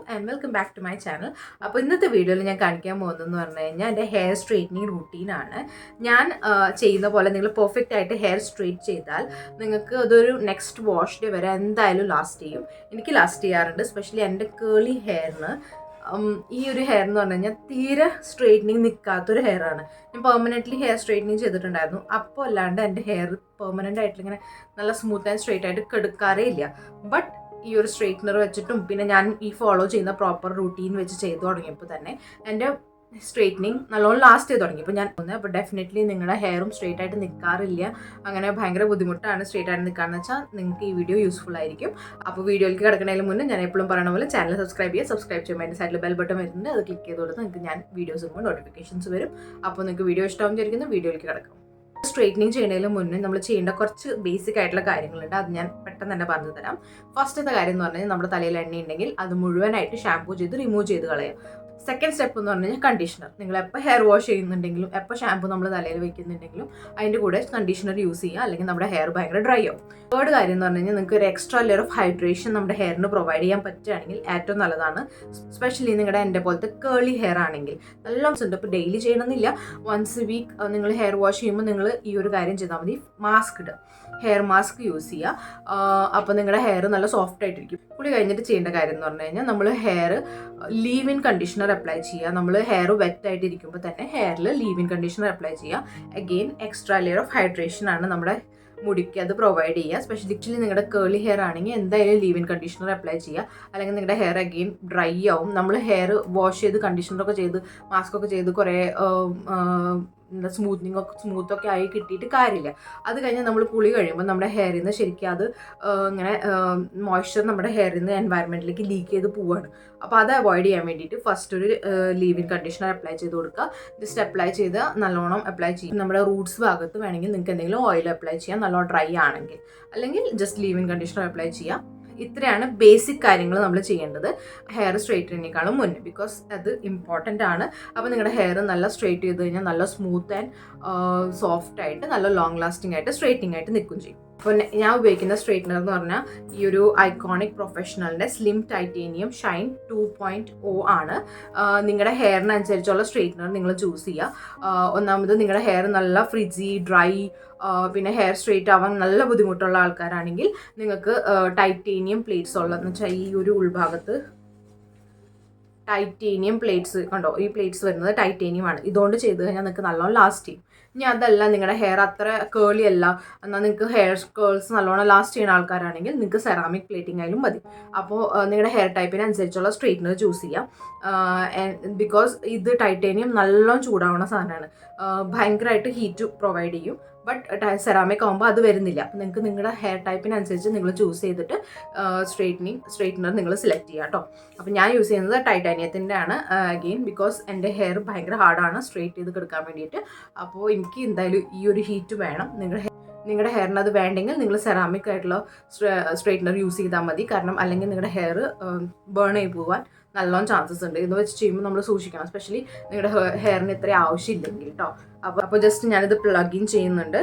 and welcome back to my channel. അപ്പോൾ ഇന്നത്തെ വീഡിയോയിൽ ഞാൻ കാണിക്കാൻ പോകുന്നതെന്ന് പറഞ്ഞു കഴിഞ്ഞാൽ എൻ്റെ ഹെയർ സ്ട്രെയിറ്റനിങ് റുട്ടീനാണ്. ഞാൻ ചെയ്യുന്ന പോലെ നിങ്ങൾ പെർഫെക്റ്റ് ആയിട്ട് ഹെയർ സ്ട്രെയിറ്റ് ചെയ്താൽ നിങ്ങൾക്ക് അതൊരു നെക്സ്റ്റ് വാഷ് ഡേ വരെ എന്തായാലും ലാസ്റ്റ് ചെയ്യും. എനിക്ക് ലാസ്റ്റ് ചെയ്യാറുണ്ട്, സ്പെഷ്യലി എൻ്റെ കേളി ഹെയറിന്. ഈ ഒരു ഹെയർ എന്ന് പറഞ്ഞു കഴിഞ്ഞാൽ തീരെ സ്ട്രെയിറ്റനിങ് നിൽക്കാത്തൊരു ഹെയറാണ്. ഞാൻ പെർമനൻ്റ്ലി ഹെയർ സ്ട്രെയിറ്റനിങ് ചെയ്തിട്ടുണ്ടായിരുന്നു. അപ്പോൾ അല്ലാണ്ട് എൻ്റെ ഹെയർ പെർമനൻ്റ് ആയിട്ട് ഇങ്ങനെ നല്ല സ്മൂത്ത് ആൻഡ് സ്ട്രെയിറ്റ് ആയിട്ട് കെടുക്കാറേ ഇല്ല. ബട്ട് ഈ ഒരു സ്ട്രെയിറ്റ്നർ വെച്ചിട്ടും പിന്നെ ഞാൻ ഈ ഫോളോ ചെയ്യുന്ന പ്രോപ്പർ റൂട്ടീൻ വെച്ച് ചെയ്തു തുടങ്ങിയപ്പോൾ തന്നെ എൻ്റെ സ്ട്രെയിറ്റനിങ് നല്ലോണം ലാസ്റ്റ് ചെയ്ത് തുടങ്ങി. ഇപ്പോൾ ഞാൻ അപ്പോൾ ഡെഫിനറ്റ്ലി നിങ്ങളുടെ ഹെയറും സ്ട്രെയിറ്റ് ആയിട്ട് നിൽക്കാറില്ല, അങ്ങനെ ഭയങ്കര ബുദ്ധിമുട്ടാണ് സ്ട്രെയിറ്റ് ആയിട്ട് നിൽക്കാമെന്ന് വെച്ചാൽ നിങ്ങൾക്ക് ഈ വീഡിയോ യൂസ്ഫുൾ ആയിരിക്കും. അപ്പോൾ വീഡിയോയിലേക്ക് കിടക്കുന്നതിന് മുന്നേ ഞാൻ എപ്പോഴും പറയുന്ന പോലെ ചാനൽ സബ്സ്ക്രൈബ് ചെയ്യുമ്പോൾ അതിൻ്റെ സൈഡിൽ ബെൽ ബട്ടൺ വരുന്നുണ്ട്. അത് ക്ലിക്ക് ചെയ്ത് കൊടുത്ത് നിങ്ങൾക്ക് ഞാൻ വീഡിയോസ് ഇടുമ്പോൾ നോട്ടിഫിക്കേഷൻസ് വരും. അപ്പോൾ നിങ്ങൾക്ക് വീഡിയോ ഇഷ്ടമാവും വിചാരിക്കുന്നു. വീഡിയോയിലേക്ക് കിടക്കാം. സ്ട്രെയിറ്റനിങ് ചെയ്യുന്നതിന് മുന്നേ നമ്മൾ ചെയ്യേണ്ട കുറച്ച് ബേസിക് ആയിട്ടുള്ള കാര്യങ്ങളുണ്ട്. അത് ഞാൻ പെട്ടെന്ന് തന്നെ പറഞ്ഞു തരാം. ഫസ്റ്റത്തെ കാര്യം എന്ന് പറഞ്ഞാൽ നമ്മുടെ തലയിൽ എണ്ണ ഉണ്ടെങ്കിൽ അത് മുഴുവനായിട്ട് ഷാംപൂ ചെയ്ത് റിമൂവ് ചെയ്ത് കളയാം. സെക്കൻഡ് സ്റ്റെപ്പ് എന്ന് പറഞ്ഞു കഴിഞ്ഞാൽ കണ്ടീഷണർ. നിങ്ങൾ എപ്പോൾ ഹെയർ വാഷ് ചെയ്യുന്നുണ്ടെങ്കിലും എപ്പോൾ ഷാംപൂ നമ്മൾ തലയിൽ വെക്കുന്നുണ്ടെങ്കിലും അതിൻ്റെ കൂടെ കണ്ടീഷണർ യൂസ് ചെയ്യുക, അല്ലെങ്കിൽ നമ്മുടെ ഹെയർ ഭയങ്കര ഡ്രൈ ആവും. തേർഡ് കാര്യം എന്ന് പറഞ്ഞു കഴിഞ്ഞാൽ നിങ്ങൾക്ക് ഒരു എക്സ്ട്രാ ലെയർ ഓഫ് ഹൈഡ്രേഷൻ നമ്മുടെ ഹെയറിന് പ്രൊവൈഡ് ചെയ്യാൻ പറ്റുകയാണെങ്കിൽ ഏറ്റവും നല്ലതാണ്. സ്പെഷ്യലി നിങ്ങളുടെ എൻ്റെ പോലത്തെ കേളി ഹെയർ ആണെങ്കിൽ നല്ല ഉണ്ട്. ഇപ്പോൾ ഡെയിലി ചെയ്യണമെന്നില്ല, വൺസ് എ വീക്ക് നിങ്ങൾ ഹെയർ വാഷ് ചെയ്യുമ്പോൾ നിങ്ങൾ ഈ ഒരു കാര്യം ചെയ്താൽ മതി. മാസ്ക് ഇടുക, ഹെയർ മാസ്ക് യൂസ് ചെയ്യുക. അപ്പോൾ നിങ്ങളുടെ ഹെയർ നല്ല സോഫ്റ്റ് ആയിട്ടിരിക്കും. കുളി കഴിഞ്ഞിട്ട് ചെയ്യേണ്ട കാര്യം എന്ന് പറഞ്ഞു കഴിഞ്ഞാൽ നമ്മൾ hair leave in conditioner apply ചെയ്യുക. നമ്മൾ ഹെയർ വെറ്റ് ആയിട്ടിരിക്കുമ്പോൾ തന്നെ ഹെയറിൽ ലീവ് ഇൻ കണ്ടീഷണർ അപ്ലൈ ചെയ്യുക. Again extra layer of hydration ആണ് നമ്മുടെ മുടിക്ക് അത് പ്രൊവൈഡ് ചെയ്യുക. സ്പെഷ്യലി നിങ്ങളുടെ കേളി ഹെയർ ആണെങ്കിൽ എന്തായാലും ലീവ് ഇൻ കണ്ടീഷണർ അപ്ലൈ ചെയ്യുക, അല്ലെങ്കിൽ നിങ്ങളുടെ ഹെയർ അഗെയിൻ ഡ്രൈ ആവും. നമ്മൾ ഹെയർ വാഷ് ചെയ്ത് കണ്ടീഷണറൊക്കെ ചെയ്ത് മാസ്കൊക്കെ ചെയ്ത് കുറേ സ്മൂത്തൊക്കെ ആയി കിട്ടിയിട്ട് കാര്യമില്ല. അത് കഴിഞ്ഞ് നമ്മൾ കുളി കഴിയുമ്പോൾ നമ്മുടെ ഹെയറിൽ നിന്ന് ശരിക്കും അത് ഇങ്ങനെ മോയ്സ്ചർ നമ്മുടെ ഹെയറിൽ നിന്ന് എൻവയറമെൻറ്റിലേക്ക് ലീക്ക് ചെയ്ത് പോവുകയാണ്. അപ്പോൾ അത് അവോയ്ഡ് ചെയ്യാൻ വേണ്ടിയിട്ട് ഫസ്റ്റ് ഒരു ലീവ് ഇൻ കണ്ടീഷണർ അപ്ലൈ ചെയ്ത് കൊടുക്കുക. ജസ്റ്റ് അപ്ലൈ ചെയ്ത് നല്ലോണം അപ്ലൈ ചെയ്യും. നമ്മുടെ റൂട്ട്സ് ഭാഗത്ത് വേണമെങ്കിൽ നിങ്ങൾക്ക് എന്തെങ്കിലും ഓയിൽ അപ്ലൈ ചെയ്യാം, നല്ലോണം ഡ്രൈ ആണെങ്കിൽ. അല്ലെങ്കിൽ just leave in conditioner apply ചെയ്യാം. ഇത്രയാണ് ബേസിക് കാര്യങ്ങൾ നമ്മൾ ചെയ്യേണ്ടത് ഹെയർ സ്ട്രെയിറ്റനിങ്ങിനേക്കാളും മുന്നേ, ബിക്കോസ് അത് ഇമ്പോർട്ടൻ്റ് ആണ്. അപ്പോൾ നിങ്ങളുടെ ഹെയർ നല്ല സ്ട്രെയിറ്റ് ചെയ്ത് കഴിഞ്ഞാൽ നല്ല സ്മൂത്ത് ആൻഡ് സോഫ്റ്റ് ആയിട്ട് നല്ല ലോങ് ലാസ്റ്റിംഗ് ആയിട്ട് സ്ട്രെയിറ്റിംഗ് ആയിട്ട് നിൽക്കും ചെയ്യും. അപ്പോൾ ഞാൻ ഉപയോഗിക്കുന്ന സ്ട്രെയിറ്റ്നർ എന്ന് പറഞ്ഞാൽ ഈ ഒരു ഐക്കോണിക് പ്രൊഫഷണലിൻ്റെ സ്ലിം ടൈറ്റേനിയം ഷൈൻ 2.0 ആണ്. നിങ്ങളുടെ ഹെയറിനനുസരിച്ചുള്ള സ്ട്രെയിറ്റ്നർ നിങ്ങൾ ചൂസ് ചെയ്യുക. ഒന്നാമത് നിങ്ങളുടെ ഹെയർ നല്ല ഫ്രിജി, ഡ്രൈ, പിന്നെ ഹെയർ സ്ട്രെയിറ്റ് ആവാൻ നല്ല ബുദ്ധിമുട്ടുള്ള ആൾക്കാരാണെങ്കിൽ നിങ്ങൾക്ക് ടൈറ്റേനിയം പ്ലേറ്റ്സ് ഉള്ളതെന്ന് വെച്ചാൽ ഈ ഒരു ഉൾഭാഗത്ത് ടൈറ്റേനിയം പ്ലേറ്റ്സ് കണ്ടോ, ഈ പ്ലേറ്റ്സ് വരുന്നത് ടൈറ്റേനിയം ആണ്. ഇതുകൊണ്ട് ചെയ്ത് കഴിഞ്ഞാൽ നിങ്ങൾക്ക് നല്ലോണം ലാസ്റ്റ് ചെയ്യും. ഇനി അതല്ല, നിങ്ങളുടെ ഹെയർ അത്ര കേളി അല്ല, എന്നാൽ നിങ്ങൾക്ക് ഹെയർ കേൾസ് നല്ലോണം ലാസ്റ്റ് ചെയ്യുന്ന ആൾക്കാരാണെങ്കിൽ നിങ്ങൾക്ക് സെറാമിക് പ്ലേറ്റിംഗ് ആയാലും മതി. അപ്പോൾ നിങ്ങളുടെ ഹെയർ ടൈപ്പിനനുസരിച്ചുള്ള സ്ട്രെയിറ്റ്നർ ചൂസ് ചെയ്യാം. ബിക്കോസ് ഇത് ടൈറ്റേനിയം നല്ലോണം ചൂടാവുന്ന സാധനമാണ്, ഭയങ്കരമായിട്ട് ഹീറ്റ് പ്രൊവൈഡ് ചെയ്യും. ബട്ട് സെറാമിക് ആകുമ്പോൾ അത് വരുന്നില്ല. അപ്പോൾ നിങ്ങൾക്ക് നിങ്ങളുടെ ഹെയർ ടൈപ്പിനനുസരിച്ച് നിങ്ങൾ ചൂസ് ചെയ്തിട്ട് സ്ട്രെയിറ്റ്നർ നിങ്ങൾ സെലക്ട് ചെയ്യുക കേട്ടോ. അപ്പോൾ ഞാൻ യൂസ് ചെയ്യുന്നത് ടൈറ്റാനിയത്തിൻ്റെ ആണ്. അഗെയിൻ ബിക്കോസ് എൻ്റെ ഹെയർ ഭയങ്കര ഹാർഡാണ് സ്ട്രെയിറ്റ് ചെയ്ത് കൊടുക്കാൻ വേണ്ടിയിട്ട്. അപ്പോൾ എനിക്ക് എന്തായാലും ഈ ഒരു ഹീറ്റ് വേണം. നിങ്ങളുടെ ഹെയറിന് അത് വേണ്ടെങ്കിൽ നിങ്ങൾ സെറാമിക് ആയിട്ടുള്ള സ്ട്രെയിറ്റ്നർ യൂസ് ചെയ്താൽ മതി. കാരണം അല്ലെങ്കിൽ നിങ്ങളുടെ ഹെയർ ബേൺ ആയി പോകാൻ നല്ലോണം ചാൻസസ് ഉണ്ട്. ഇത് വെച്ച് ചെയ്യുമ്പോൾ നമ്മൾ സൂക്ഷിക്കണം, എസ്പെഷ്യലി നിങ്ങളുടെ ഹെയറിന് ഇത്ര ആവശ്യമില്ലെങ്കിൽ കേട്ടോ. അപ്പോൾ ജസ്റ്റ് ഞാനിത് പ്ലഗ് ഇൻ ചെയ്യുന്നുണ്ട്.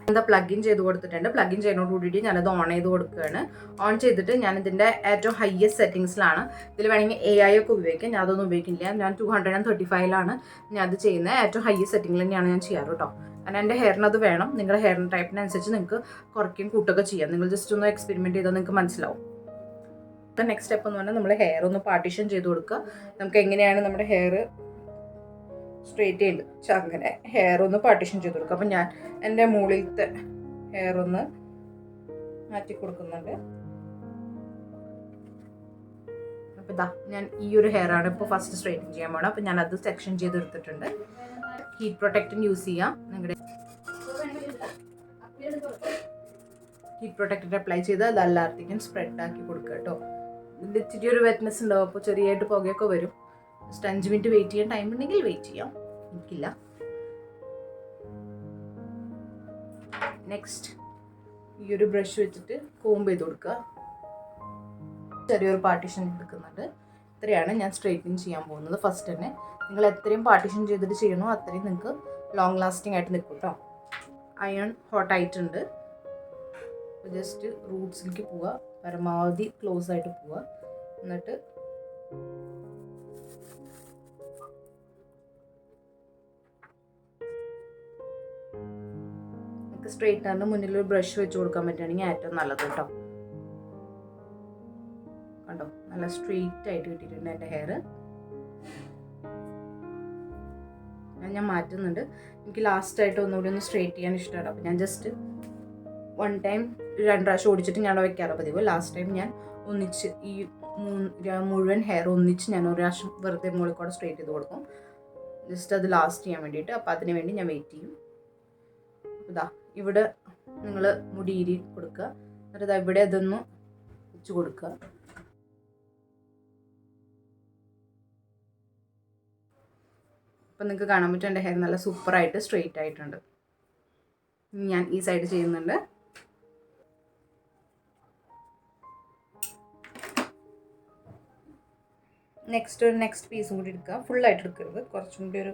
എന്താ പ്ലഗ് ഇൻ ചെയ്ത് കൊടുത്തിട്ടുണ്ട്. പ്ലഗ് ഇൻ ചെയ്യുന്നതോട് കൂടിയിട്ട് ഞാനത് ഓൺ ചെയ്ത് കൊടുക്കുകയാണ്. ഓൺ ചെയ്തിട്ട് ഞാനിതിൻ്റെ ഏറ്റവും ഹയസ്റ്റ് സെറ്റിങ്സിലാണ്. ഇതിൽ വേണമെങ്കിൽ AI ഒക്കെ ഉപയോഗിക്കാം, ഞാൻ അതൊന്നും ഉപയോഗിക്കില്ല. ഞാൻ 235 ഞാൻ അത് ചെയ്യുന്നത്. ഏറ്റവും ഹയസ്റ്റ് സെറ്റിങ്ങിൽ തന്നെയാണ് ഞാൻ ചെയ്യാറ് കേട്ടോ. കാരണം എൻ്റെ ഹെയറിന് അത് വേണം. നിങ്ങളുടെ ഹെയർ ടൈപ്പിനനുസരിച്ച് നിങ്ങൾക്ക് കുറയ്ക്കും കൂട്ടൊക്കെ ചെയ്യാം. നിങ്ങൾ ജസ്റ്റ് ഒന്ന് എക്സ്പെരിമെൻറ്റ് ചെയ്താൽ നിങ്ങൾക്ക് മനസ്സിലാവും. നെക്സ്റ്റ് സ്റ്റെപ്പ് എന്ന് പറഞ്ഞാൽ നമ്മൾ ഹെയർ ഒന്ന് പാർട്ടീഷൻ ചെയ്ത് കൊടുക്കുക. നമുക്ക് എങ്ങനെയാണ് നമ്മുടെ ഹെയർ സ്ട്രെയിറ്റ് ചെയ്യേണ്ടത് വെച്ചാൽ അങ്ങനെ ഹെയർ ഒന്ന് പാർട്ടീഷൻ ചെയ്ത് കൊടുക്കുക. അപ്പം ഞാൻ എൻ്റെ മുകളിലത്തെ ഹെയർ ഒന്ന് മാറ്റി കൊടുക്കുന്നുണ്ട്. അപ്പോൾ ഇതാ ഞാൻ ഈ ഒരു ഹെയറാണ് ഇപ്പോൾ ഫസ്റ്റ് സ്ട്രെയിറ്റിംഗ് ചെയ്യാൻ പോകണം. അപ്പോൾ ഞാനത് സെക്ഷൻ ചെയ്തെടുത്തിട്ടുണ്ട്. ഹീറ്റ് പ്രൊട്ടക്റ്റൻ യൂസ് ചെയ്യാം. നിങ്ങളുടെ ഹീറ്റ് പ്രൊട്ടക്റ്റർ അപ്ലൈ ചെയ്ത് അത് എല്ലായിടത്തേക്കും സ്പ്രെഡ് ആക്കി കൊടുക്കുക കേട്ടോ. ഇതിൽ ഇച്ചിരി ഒരു വെറ്റ്നെസ് ഉണ്ടാവും, അപ്പോൾ ചെറിയായിട്ട് പുകയൊക്കെ വരും. ജസ്റ്റ് 5 മിനിറ്റ് വെയിറ്റ് ചെയ്യാൻ ടൈം ഉണ്ടെങ്കിൽ വെയിറ്റ് ചെയ്യാം, എനിക്കില്ല. നെക്സ്റ്റ് ഈ ഒരു ബ്രഷ് വെച്ചിട്ട് കോംബ് ചെയ്ത് കൊടുക്കുക. ചെറിയൊരു പാർട്ടീഷൻ എടുക്കുന്നുണ്ട്. ഇത്രയാണ് ഞാൻ സ്ട്രെയിറ്റനിങ് ചെയ്യാൻ പോകുന്നത്. ഫസ്റ്റ് തന്നെ നിങ്ങൾ എത്രയും പാർട്ടീഷൻ ചെയ്തിട്ട് ചെയ്യണോ അത്രയും നിങ്ങൾക്ക് ലോങ് ലാസ്റ്റിംഗ് ആയിട്ട് നിൽക്കും കേട്ടോ. അയൺ ഹോട്ട് ആയിട്ടുണ്ട്. ജസ്റ്റ് റൂട്ട്സിലേക്ക് പോവുക, പരമാവധി ക്ലോസ് ആയിട്ട് പോവുക. എന്നിട്ട് നമുക്ക് സ്ട്രെയിറ്റ്നറിന് മുന്നിൽ ഒരു ബ്രഷ് വെച്ച് കൊടുക്കാൻ പറ്റുകയാണെങ്കിൽ ഏറ്റവും നല്ലത് കേട്ടോ. കണ്ടോ, നല്ല സ്ട്രെയിറ്റ് ആയിട്ട് കിട്ടിയിട്ടുണ്ട് എൻ്റെ ഹെയർ. ഞാൻ മാറ്റുന്നുണ്ട്. എനിക്ക് ലാസ്റ്റായിട്ട് ഒന്നുകൂടി ഒന്ന് സ്ട്രെയിറ്റ് ചെയ്യാൻ ഇഷ്ടമാണ്. അപ്പോൾ ഞാൻ ജസ്റ്റ് 1 ടൈം 2 പ്രാവശ്യം ഓടിച്ചിട്ട് ഞാൻ വയ്ക്കാറ് പതിവ്. ലാസ്റ്റ് ടൈം ഞാൻ ഒന്നിച്ച് ഈ മുഴുവൻ ഹെയർ ഒന്നിച്ച് ഞാൻ ഒരു പ്രാവശ്യം വെറുതെ മുകളിൽ കൂടെ സ്ട്രെയിറ്റ് ചെയ്ത് കൊടുക്കും, ജസ്റ്റ് അത് ലാസ്റ്റ് ചെയ്യാൻ വേണ്ടിയിട്ട്. അപ്പോൾ അതിന് വേണ്ടി ഞാൻ വെയിറ്റ് ചെയ്യും. ഇതാ ഇവിടെ നിങ്ങൾ മുടി ഈരി കൊടുക്കുക, എന്നിട്ട് ഇതാ ഇവിടെ അതൊന്ന് വെച്ച് കൊടുക്കുക. അപ്പം നിങ്ങൾക്ക് കാണാൻ പറ്റും എൻ്റെ ഹെയർ നല്ല സൂപ്പറായിട്ട് സ്ട്രെയിറ്റ് ആയിട്ടുണ്ട്. ഞാൻ ഈ സൈഡ് ചെയ്യുന്നുണ്ട്. നെക്സ്റ്റ് പീസും കൂടി എടുക്കുക. ഫുള്ളായിട്ട് എടുക്കരുത്, കുറച്ചും കൂടി ഒരു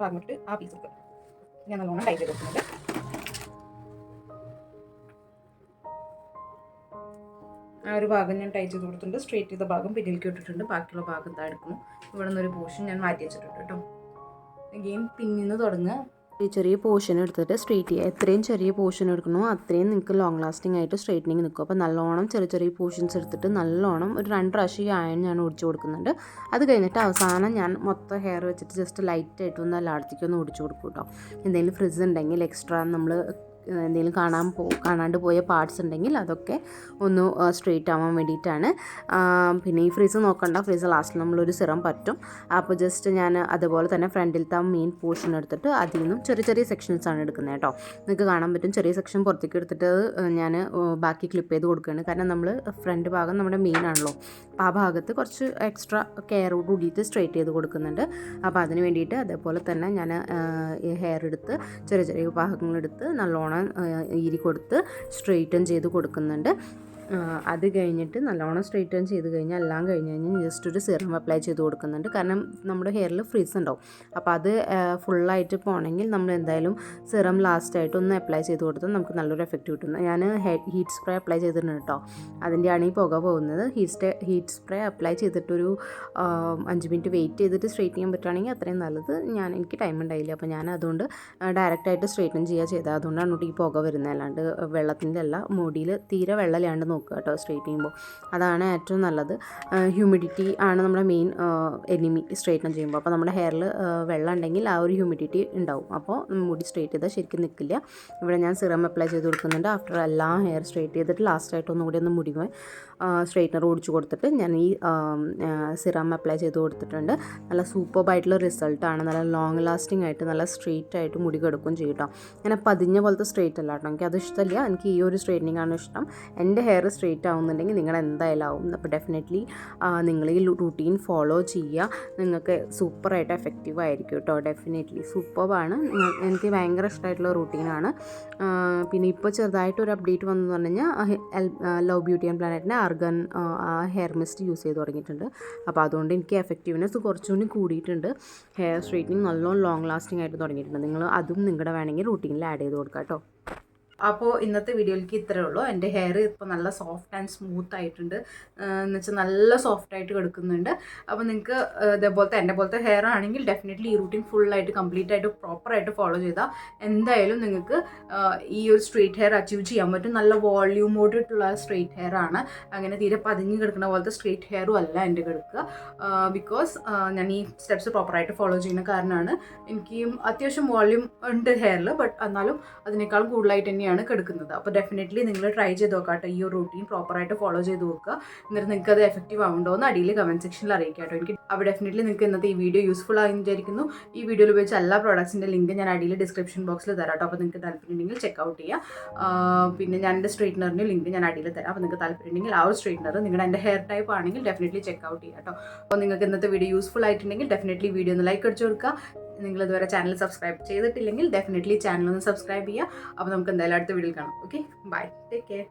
ഭാഗമിട്ട് ആ പീസ് എടുക്കുക. ഞാൻ നല്ലോണം ടൈറ്റ് ചെയ്ത് വെക്കുന്നുണ്ട്. ആ ഒരു ഭാഗം ഞാൻ ടൈറ്റ് ചെയ്ത് കൊടുത്തിട്ടുണ്ട്. സ്ട്രെയിറ്റ് ചെയ്ത ഭാഗം പിന്നിലേക്ക് ഇട്ടിട്ടുണ്ട്. ബാക്കിയുള്ള ഭാഗം താ എടുക്കുന്നു. ഇവിടെ നിന്നൊരു പോർഷൻ ഞാൻ മാറ്റി വെച്ചിട്ടുണ്ട് കേട്ടോ. അഗെയിൻ പിന്നിൽ നിന്ന് തുടങ്ങുക. ചെറിയ പോർഷൻ എടുത്തിട്ട് സ്ട്രെയിറ്റ് ചെയ്യുക. എത്രയും ചെറിയ പോർഷൻ എടുക്കണോ അത്രയും നിങ്ങൾക്ക് ലോങ് ലാസ്റ്റിംഗ് ആയിട്ട് സ്ട്രെയിറ്റനിങ് നിൽക്കും. അപ്പോൾ നല്ലോണം ചെറിയ പോർഷൻസ് എടുത്തിട്ട് നല്ലോണം ഒരു 2 പ്രാവശ്യം ഈ അയൺ ഞാൻ ഒടിച്ചു കൊടുക്കുന്നുണ്ട്. അത് കഴിഞ്ഞിട്ട് അവസാനം ഞാൻ മൊത്തം ഹെയർ വെച്ചിട്ട് ജസ്റ്റ് ലൈറ്റായിട്ട് ഒന്ന് എല്ലായിടത്തേക്കും ഒന്ന് ഒടിച്ചു കൊടുക്കും കേട്ടോ. എന്തെങ്കിലും ഫ്രിസ് ഉണ്ടെങ്കിൽ എക്സ്ട്രാ നമ്മൾ എന്തെങ്കിലും കാണാണ്ട് പോയ പാർട്സ് ഉണ്ടെങ്കിൽ അതൊക്കെ ഒന്ന് സ്ട്രെയിറ്റ് ആവാൻ വേണ്ടിയിട്ടാണ്. പിന്നെ ഈ ഫ്രീസ് നോക്കണ്ട, ഫ്രീസ് ലാസ്റ്റിൽ നമ്മളൊരു സിറം പറ്റും. അപ്പോൾ ജസ്റ്റ് ഞാൻ അതുപോലെ തന്നെ ഫ്രണ്ടിലത്തെ മെയിൻ പോർഷൻ എടുത്തിട്ട് അതിൽ നിന്നും ചെറിയ സെക്ഷൻസാണ് എടുക്കുന്നത് കേട്ടോ. നിങ്ങൾക്ക് കാണാൻ പറ്റും ചെറിയ സെക്ഷൻ പുറത്തേക്ക് എടുത്തിട്ട് ഞാൻ ബാക്കി ക്ലിപ്പ് ചെയ്ത് കൊടുക്കുകയാണ്. കാരണം നമ്മൾ ഫ്രണ്ട് ഭാഗം നമ്മുടെ മെയിൻ ആണല്ലോ, അപ്പോൾ ആ ഭാഗത്ത് കുറച്ച് എക്സ്ട്രാ കെയറോട് കൂടിയിട്ട് സ്ട്രെയിറ്റ് ചെയ്ത് കൊടുക്കുന്നുണ്ട്. അപ്പോൾ അതിന് വേണ്ടിയിട്ട് അതേപോലെ തന്നെ ഞാൻ ഹെയർ എടുത്ത് ചെറിയ ഭാഗങ്ങളെടുത്ത് നല്ലോണം ഈരി കൊടുത്ത് സ്ട്രെയിറ്റൻ ചെയ്ത് കൊടുക്കുന്നുണ്ട്. അത് കഴിഞ്ഞിട്ട് നല്ലോണം സ്ട്രെയിറ്റൻ ചെയ്ത് കഴിഞ്ഞാൽ എല്ലാം കഴിഞ്ഞ് ജസ്റ്റ് ഒരു സിറം അപ്ലൈ ചെയ്ത് കൊടുക്കുന്നുണ്ട്. കാരണം നമ്മുടെ ഹെയറിൽ ഫ്രീസ് ഉണ്ടാവും. അപ്പോൾ അത് ഫുള്ളായിട്ട് പോകണമെങ്കിൽ നമ്മൾ എന്തായാലും സിറം ലാസ്റ്റായിട്ട് ഒന്ന് അപ്ലൈ ചെയ്ത് കൊടുത്താൽ നമുക്ക് നല്ലൊരു എഫക്റ്റ് കിട്ടും. ഞാൻ ഹീറ്റ് സ്പ്രേ അപ്ലൈ ചെയ്തിട്ടുണ്ട് കേട്ടോ. അതിൻ്റെയാണ് ഈ പുക പോകുന്നത്. ഹീറ്റ് സ്പ്രേ അപ്ലൈ ചെയ്തിട്ടൊരു 5 മിനിറ്റ് വെയിറ്റ് ചെയ്തിട്ട് സ്ട്രെയിറ്റ് ചെയ്യാൻ പറ്റുകയാണെങ്കിൽ അത്രയും നല്ലത്. എനിക്ക് ടൈം ഉണ്ടായില്ല, അപ്പോൾ ഞാൻ അതുകൊണ്ട് ഡയറക്റ്റായിട്ട് സ്ട്രെയിറ്റൻ ചെയ്യുക. അതുകൊണ്ടാണ് ഈ പുക വരുന്നത്. അല്ലാണ്ട് വെള്ളത്തിൻ്റെ അല്ല, മുടിയിൽ തീരെ വെള്ളമില്ലാണ്ട് നോക്കുക കേട്ടോ സ്ട്രെയിറ്റ് ചെയ്യുമ്പോൾ. അതാണ് ഏറ്റവും നല്ലത്. ഹ്യൂമിഡിറ്റി ആണ് നമ്മുടെ മെയിൻ എനിമി സ്ട്രെയിറ്റൻ ചെയ്യുമ്പോൾ. അപ്പോൾ നമ്മുടെ ഹെയറിൽ വെള്ളം ഉണ്ടെങ്കിൽ ആ ഒരു ഹ്യൂമിഡിറ്റി ഉണ്ടാവും. അപ്പോൾ മുടി സ്ട്രെയിറ്റ് ചെയ്താൽ ശരിക്കും നിൽക്കില്ല. ഇവിടെ ഞാൻ സിറം അപ്ലൈ ചെയ്ത് കൊടുക്കുന്നുണ്ട്. ആഫ്റ്റർ എല്ലാം ഹെയർ സ്ട്രെയിറ്റ് ചെയ്തിട്ട് ലാസ്റ്റായിട്ട് ഒന്നുകൂടി ഒന്ന് മുടി സ്ട്രെയിറ്റ്നർ ഓടിച്ചു കൊടുത്തിട്ട് ഞാൻ ഈ സിറം അപ്ലൈ ചെയ്ത് കൊടുത്തിട്ടുണ്ട്. നല്ല സൂപ്പർബായിട്ടുള്ള റിസൾട്ടാണ്. നല്ല ലോങ് ലാസ്റ്റിംഗ് ആയിട്ട് നല്ല സ്ട്രെയിറ്റ് ആയിട്ട് മുടി കിടക്കുകയും ചെയ്യും കേട്ടോ. അങ്ങനെ പതിഞ്ഞ പോലത്തെ സ്ട്രെയിറ്റ് അല്ല കേട്ടോ, എനിക്കത് ഇഷ്ടമില്ല. എനിക്ക് ഈ ഒരു സ്ട്രെയിറ്റനിങ് ആണ് ഇഷ്ടം. എൻ്റെ ഹെയർ സ്ട്രെയിറ്റ് ആവുന്നുണ്ടെങ്കിൽ നിങ്ങൾ എന്തായാലും ആവും. അപ്പോൾ ഡെഫിനറ്റ്ലി നിങ്ങൾ ഈ റുട്ടീൻ ഫോളോ ചെയ്യുക. നിങ്ങൾക്ക് സൂപ്പറായിട്ട് എഫക്റ്റീവ് ആയിരിക്കും കേട്ടോ. ഡെഫിനറ്റ്ലി സൂപ്പറാണ്. എനിക്ക് ഭയങ്കര ഇഷ്ടമായിട്ടുള്ള റുട്ടീനാണ്. പിന്നെ ഇപ്പോൾ ചെറുതായിട്ടൊരു അപ്ഡേറ്റ് വന്നെന്ന് പറഞ്ഞു കഴിഞ്ഞാൽ ലവ് ബ്യൂട്ടി ആൻഡ് പ്ലാനറ്റിൻ്റെ ആർഗൻ ഹെയർ മിസ്റ്റ് യൂസ് ചെയ്ത് തുടങ്ങിയിട്ടുണ്ട്. അപ്പോൾ അതുകൊണ്ട് എനിക്ക് എഫക്റ്റീവ്നെസ് കുറച്ചുകൂടി കൂടിയിട്ടുണ്ട്. ഹെയർ സ്ട്രെയിറ്റനിങ് നല്ലോണം ലോങ് ലാസ്റ്റിംഗ് ആയിട്ട് തുടങ്ങിയിട്ടുണ്ട്. നിങ്ങൾ അതും നിങ്ങളുടെ വേണമെങ്കിൽ റൂട്ടീനിൽ ആഡ് ചെയ്ത് കൊടുക്കാം കേട്ടോ. അപ്പോൾ ഇന്നത്തെ വീഡിയോയിലേക്ക് ഇത്രയേ ഉള്ളൂ. എൻ്റെ ഹെയർ ഇപ്പോൾ നല്ല സോഫ്റ്റ് ആൻഡ് സ്മൂത്ത് ആയിട്ടുണ്ട്, എന്ന് വെച്ചാൽ നല്ല സോഫ്റ്റായിട്ട് കിടക്കുന്നുണ്ട്. അപ്പോൾ നിങ്ങൾക്ക് ഇതേപോലത്തെ എൻ്റെ പോലത്തെ ഹെയർ ആണെങ്കിൽ ഡെഫിനറ്റ്ലി ഈ റൂട്ടീൻ ഫുള്ളായിട്ട് കംപ്ലീറ്റ് ആയിട്ട് പ്രോപ്പറായിട്ട് ഫോളോ ചെയ്താൽ എന്തായാലും നിങ്ങൾക്ക് ഈ ഒരു സ്ട്രെയിറ്റ് ഹെയർ അച്ചീവ് ചെയ്യാൻ പറ്റും. നല്ല വോള്യൂമോഡിട്ടുള്ള സ്ട്രെയിറ്റ് ഹെയർ ആണ്. അങ്ങനെ തീരെ പതിഞ്ഞ് കിടക്കുന്ന പോലത്തെ സ്ട്രെയിറ്റ് ഹെയറും അല്ല എൻ്റെ കിടക്കുക. ബിക്കോസ് ഞാൻ ഈ സ്റ്റെപ്സ് പ്രോപ്പറായിട്ട് ഫോളോ ചെയ്യുന്ന കാരണമാണ്. എനിക്ക് അത്യാവശ്യം വോള്യൂം ഉണ്ട് ഹെയറിൽ, ബട്ട് എന്നാലും അതിനേക്കാളും കൂടുതലായിട്ട് തന്നെയാണ് കിടക്കുന്നത്. അപ്പോൾ ഡെഫിനറ്റ്ലി നിങ്ങൾ ട്രൈ ചെയ്ത് നോക്കാട്ടോ. ഈ ഒരു റൂട്ടീൻ പ്രോപ്പറായിട്ട് ഫോളോ ചെയ്ത് നോക്കുക. എന്നിട്ട് നിങ്ങൾക്ക് അത് എഫക്റ്റീവ് ആവുന്നുണ്ടോ എന്ന് അടിയിൽ കമൻറ്റ് സെക്ഷനിൽ അറിയിക്കാം കേട്ടോ. എനിക്ക് അപ്പോൾ ഡെഫിനറ്റ്ലി നിങ്ങൾക്ക് ഇന്നത്തെ ഈ വീഡിയോ യൂസ്ഫുൾ ആയെന്ന് വിചാരിക്കുന്നു. ഈ വീഡിയോയിൽ ഉപയോഗിച്ച എല്ലാ പ്രോഡക്ട്സിൻ്റെ ലിങ്ക് ഞാൻ അടിയിൽ ഡിസ്ക്രിപ്ഷൻ ബോക്സിൽ തരാം കേട്ടോ. അപ്പോൾ നിങ്ങൾക്ക് താല്പര്യമുണ്ടെങ്കിൽ ചെക്കൗട്ട് ചെയ്യാം. പിന്നെ ഞാൻ എൻ്റെ സ്ട്രെയിറ്റ്നറിൻ്റെ ലിങ്ക് ഞാൻ അടിയിൽ തരാം. അപ്പോൾ നിങ്ങൾക്ക് താല്പര്യമുണ്ടെങ്കിൽ ആ ഒരു സ്ട്രെയിറ്റ്നർ നിങ്ങളുടെ എൻ്റെ ഹെയർ ടൈപ്പ് ആണെങ്കിൽ ഡെഫിനറ്റ്ലി ചെക്കൗട്ട് ചെയ്യാം കേട്ടോ. അപ്പോൾ നിങ്ങൾക്ക് ഇന്നത്തെ വീഡിയോ യൂസ്ഫുൾ ആയിട്ടുണ്ടെങ്കിൽ ഡെഫിനറ്റ്ലി വീഡിയോ ഒന്ന് ലൈക്ക് അടിച്ചു കൊടുക്കുക. നിങ്ങൾ ഇതുവരെ ചാനൽ സബ്സ്ക്രൈബ് ചെയ്തിട്ടില്ലെങ്കിൽ ഡെഫിനറ്റ്ലി ചാനൽ ഒന്ന് സബ്സ്ക്രൈബ് ചെയ്യുക. അപ്പോൾ നമുക്ക് എന്തായാലും അടുത്ത വീഡിയോയിൽ കാണാം. Okay, bye, take care.